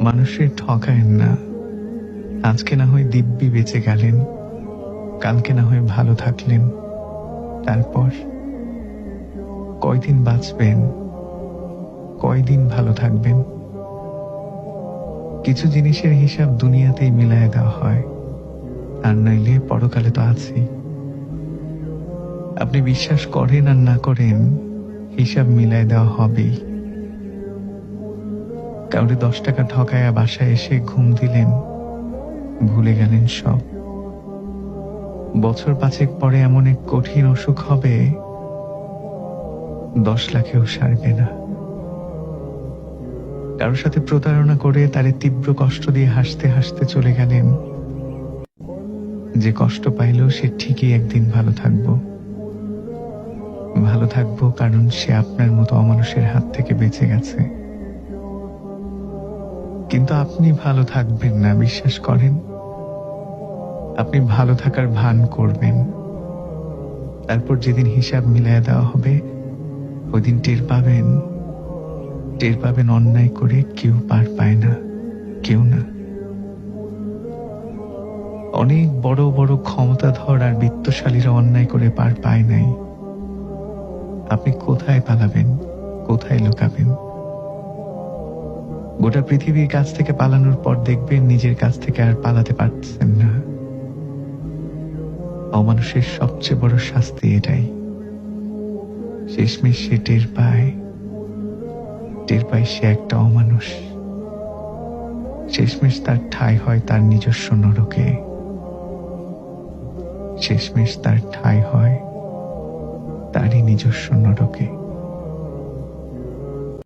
মানুষের ঠকায়েন না। আজকে না হয় দিব্যি বেঁচে গেলেন, কালকে না হয় ভালো থাকলেন, তারপর কয়দিন বাঁচবেন, কয়দিন ভালো থাকবেন? কিছু জিনিসের হিসাব দুনিয়াতেই মিলায় দেওয়া হয়, আর নইলে পরকালে তো আছেই। আপনি বিশ্বাস করেন আর না করেন, হিসাব মিলায় দেওয়া হবেই। কাউরে 10 টাকা ঠকায়া বাসায় এসে ঘুম দিলেন, ভুলে গেলেন সব। বছর 5 পরে এমন এক কঠিন অসুখ হবে, 10 লাখেও সারবে না। কারোর সাথে প্রতারণা করে তারে তীব্র কষ্ট দিয়ে হাসতে হাসতে চলে গেলেন। যে কষ্ট পাইল সে ঠিকই একদিন ভালো থাকবো। ভালো থাকবো কারণ সে আপনার মতো অমানুষের হাত থেকে বেঁচে গেছে। কিন্তু আপনি ভালো থাকবেন না, বিশ্বাস করেন। আপনি ভালো থাকার ভান করবেন, তারপর যেদিন হিসাব মিলাইয়া দেওয়া হবে, ওইদিন টের পাবেন অন্যায় করে কেউ পার পায় না, কেউ না। অনেক বড় বড় ক্ষমতাধর আর বিত্তশালীরা অন্যায় করে পার পায় নাই। আপনি কোথায় পালাবেন, কোথায় লুকাবেন? গোটা পৃথিবীর কাছ থেকে পালানোর পর দেখবেন নিজের কাছ থেকে আর পালাতে পারছেন না। অমানুষের সবচেয়ে বড় শাস্তি এটাই। শেষমেশ সে টের পায় সে একটা অমানুষ। শেষমেশ তার ঠাঁই হয় তার নিজস্ব নরকে। শেষমেশ তার ঠাঁই হয় তারই নিজস্ব নরকে।